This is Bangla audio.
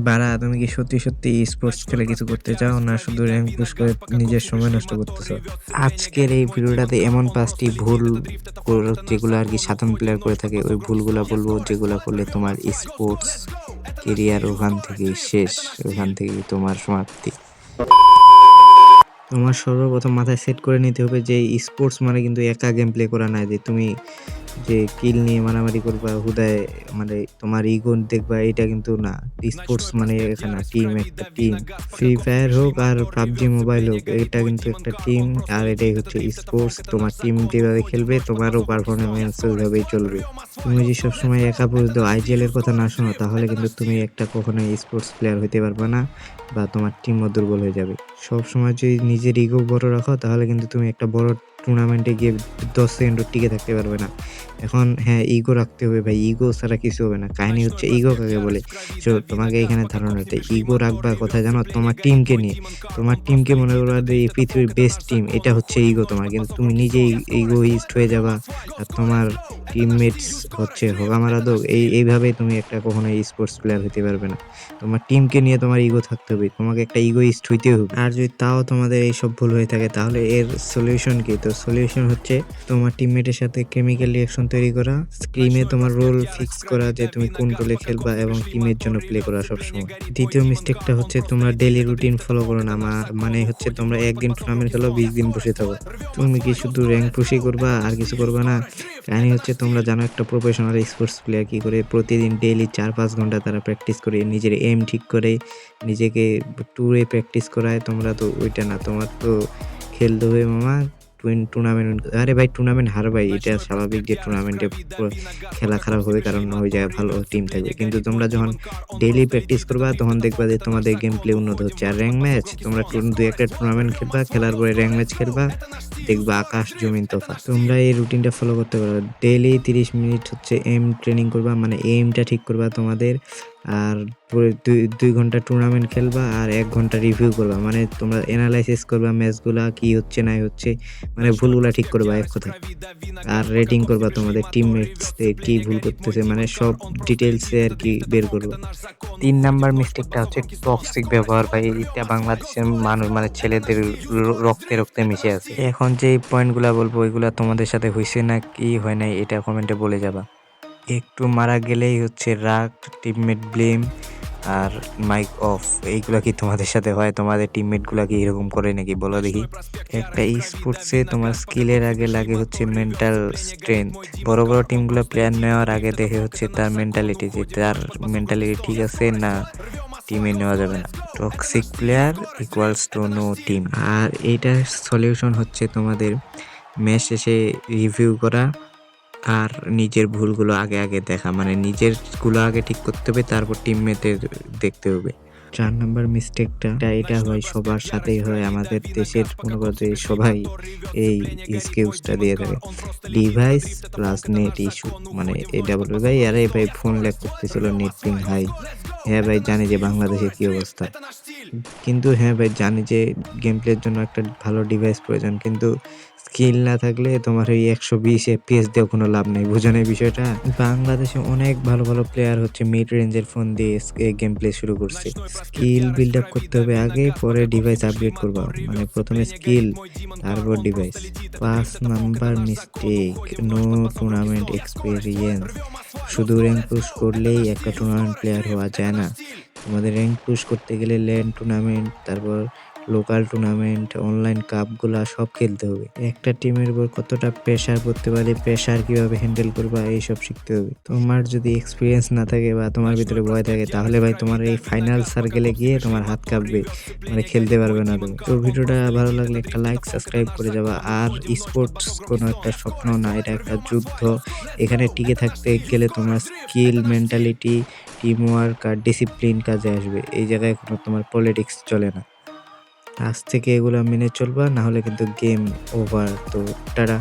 বাড়া, তুমি কি সত্যি সত্যি স্পোর্টস খেলে কিছু করতে চাও, না শুধু র্যাঙ্ক পুশ করে নিজের সময় নষ্ট করতেছো? আজকের এই ভিডিওটাতে এমন 5টি ভুল যেগুলো আর কি সাধারণ প্লেয়ার করে থাকে, ওই ভুলগুলা বলবো যেগুলা করলে তোমার স্পোর্টস কেরিয়ার ওখান থেকে শেষ, ওখান থেকে তোমার সমাপ্তি। তোমার সর্বপ্রথম মাথায় সেট করে নিতে হবে যে স্পোর্টস মানে কিন্তু একা গেম প্লে করা না, যে তুমি যে কিল নিয়ে মারামারি করবা হুদায়, মানে তোমার ইগো দেখবা, এটা কিন্তু না। স্পোর্টস মানে এখানে টিম, একটা টিম। ফ্রি ফায়ার হোক আর পাবজি মোবাইল হোক, এটা কিন্তু একটা টিম, আর এটাই হচ্ছে স্পোর্টস। তোমার টিম যেভাবে খেলবে তোমারও পারফরমেন্স ওইভাবেই চলবে। তুমি যদি সবসময় একা বুঝতো আইজিএল এর কথা না শোনো, তাহলে কিন্তু তুমি একটা কখনোই স্পোর্টস প্লেয়ার হইতে পারবে না, বা তোমার টিমও দুর্বল হয়ে যাবে। সবসময় যদি নিজের ইগো বড় রাখো, তাহলে কিন্তু তুমি একটা বড় টুর্নামেন্টে গিয়ে 10 সেকেন্ডও টিকে থাকতে পারবে না। এখন হ্যাঁ, ইগো রাখতে হবে ভাই, ইগো ছাড়া কিছু হবে না। কাহিনী হচ্ছে ইগো কাকে বলে। তোমাকে এখানে ধারণাতে ইগো রাখবা কোথায় জানো? তোমার টিমকে নিয়ে। তোমার টিমকে মনে করবা যে এই পৃথিবীর বেস্ট টিম, এটা হচ্ছে ইগো তোমার। কিন্তু তুমি নিজেই ইগোইস্ট হয়ে যাবা, আর তোমার টিমমেটস হচ্ছে হোগা দোগ। এইভাবে তুমি একটা কখনো স্পোর্টস প্লেয়ার হতে পারবে না। তোমার টিমকে নিয়ে তোমার ইগো থাকতে হবে, তোমাকে একটা ইগোইস্ট হইতে হবে। আর যদি তাও তোমাদের এইসব ভুল হয়ে থাকে, তাহলে এর সলিউশন কি? তো সলিউশন হচ্ছে তোমার টিমমেটের সাথে কেমিক্যাল রিঅ্যাকশন তৈরি করা, স্ক্রিমে তোমার রোল ফিক্স করা যে তুমি কোন রোলে খেলবা, এবং টিমের জন্য প্লে করা সবসময়। দ্বিতীয় মিস্টেকটা হচ্ছে তোমরা ডেইলি রুটিন ফলো করো না। মানে হচ্ছে তোমরা একদিন টুর্নামেন্ট খেলো, 20 দিন বসে থাকো। তুমি কি শুধু র্যাঙ্ক পুশই করবা আর কিছু করবা না? কাহিনী হচ্ছে তোমরা জানো একটা প্রফেশনাল স্পোর্টস প্লেয়ার কি করে প্রতিদিন ডেইলি 4-5 ঘন্টা তারা প্র্যাকটিস করে, নিজের এম ঠিক করে, নিজেকে ট্যুরে প্র্যাকটিস করায়। তোমরা তো ওইটা না, তোমার তো খেলতে হবে মামা টুর্নামেন্ট। আরে ভাই, টুর্নামেন্ট হারবাই, এটা স্বাভাবিক যে টুর্নামেন্টে খেলা খারাপ হবে, কারণ ওই জায়গায় ভালো টিম থাকবে। কিন্তু তোমরা যখন ডেইলি প্র্যাকটিস করবা, তখন দেখবা যে তোমাদের গেম প্লে উন্নত হচ্ছে। আর র্যাঙ্ক ম্যাচ, তোমরা দুই একটা টুর্নামেন্ট খেলবা, খেলার পরে র্যাঙ্ক ম্যাচ খেলবা, দেখবা আকাশ জমিন তফাৎ। তোমরা এই রুটিনটা ফলো করতে পারো। ডেইলি 30 মিনিট হচ্ছে এম ট্রেনিং করবা, মানে এইমটা ঠিক করবা তোমাদের। আর পুরো 2 ঘন্টা টুর্নামেন্ট খেলবা, আর 1 ঘন্টা রিভিউ করবা। মানে তোমরা অ্যানালাইসিস করবা ম্যাচগুলা, কি হচ্ছে না হচ্ছে, মানে ভুলগুলা ঠিক করবা এক কথায়। আর রেটিং করবা তোমাদের টিমমেটসদের কি ভুল করতেছে, মানে সব ডিটেলসে আর কি বের করবা। 3 নাম্বার মিস্টেকটা হচ্ছে টক্সিক ব্যবহার। ভাই, এটা বাংলাদেশের মানুষ মানে ছেলেদের রক্তে রক্তে মিশে আছে। এখন যে পয়েন্টগুলা বলবো, ওইগুলা তোমাদের সাথে হয়েছে না কি হয় নাই, এটা কমেন্টে বলে যাবা। একটু মারা গেলেই হচ্ছে রাগ, টিমমেট ব্লেম, আর মাইক অফ। এইগুলা কি তোমাদের সাথে হয়? তোমাদের টিমমেট গুলা কি এরকম করে নাকি? বলো দেখি। একটা স্পোর্টসে তোমার স্কিলের আগে লাগে হচ্ছে মেন্টাল স্ট্রেংথ। বড় বড় টিমগুলো প্লেয়ার নেওয়ার আগে দেখে হচ্ছে তার মেন্টালিটি, যে তার মেন্টালিটি ঠিক আছে না টিমে নেওয়া যাবে না। Toxic player equals to no team. আর এইটার সলিউশন হচ্ছে তোমাদের ম্যাচ শেষে রিভিউ করা, আর নিজের ভুলগুলো আগে আগে দেখা, মানে নিজের গুলো আগে ঠিক করতে হবে, তারপর টিমমেটের দেখতে হবে। 4 নাম্বার মিস্টেকটা, এটা হয় সবার সাথেই হয়, আমাদের দেশের মনে করো যে সবাই এই এক্সকিউজটা দিয়ে থাকে, ডিভাইস প্লাস নেট ইস্যু। মানে এটা বলবে ভাই, আরে ভাই ফোন ল্যাগ করতেছিল, নেট পিং হাই। হ্যাঁ ভাই, জানি যে বাংলাদেশের কি অবস্থা, কিন্তু হ্যাঁ ভাই জানি যে গেম প্লের জন্য একটা ভালো ডিভাইস প্রয়োজন, কিন্তু স্কিল না থাকলে তোমার ওই 120 FPS দিয়েও কোনো লাভ নেই। বুঝো না এই বিষয়টা? বাংলাদেশে অনেক ভালো ভালো প্লেয়ার হচ্ছে মিড রেঞ্জের ফোন দিয়ে গেম প্লে শুরু করছে। স্কিল বিল্ড আপ করতে হবে আগে, পরে ডিভাইস আপগ্রেড করবা। মানে প্রথমে স্কিল, তারপর device. 5 number mistake, no tournament experience. শুধু র্যাঙ্ক পুশ করলেই একটা টুর্নামেন্ট প্লেয়ার হওয়া যায় না। তোমাদের র্যাঙ্ক পুশ করতে গেলে ল্যান্ড টুর্নামেন্ট, তারপর লোকাল টুর্নামেন্ট, অনলাইন কাপগুলা সব খেলতে হবে। একটা টিমের উপর কতটা প্রেসার পড়তে পারে, প্রেসার কিভাবে হ্যান্ডেল করবা, এইসব শিখতে হবে। তোমার যদি এক্সপিরিয়েন্স না থাকে বা তোমার ভিতরে ভয় থাকে, তাহলে ভাই তোমার এই ফাইনাল সার্কেলে গিয়ে তোমার হাত কাঁপবে, মানে খেলতে পারবে না তুমি। তো ভিডিওটা ভালো লাগলে একটা লাইক সাবস্ক্রাইব করে যাবা। আর স্পোর্টস কোনো একটা স্বপ্ন না, এটা একটা যুদ্ধ। এখানে টিকে থাকতে গেলে তোমার স্কিল, মেন্টালিটি, টিম ওয়ার্ক আর ডিসিপ্লিন কাজে আসবে। এই জায়গায় কোনো তোমার পলিটিক্স চলে না। আজ থেকে এগুলো মেনে চলবা, না হলে কিন্তু গেম ওভার। তো টাটা।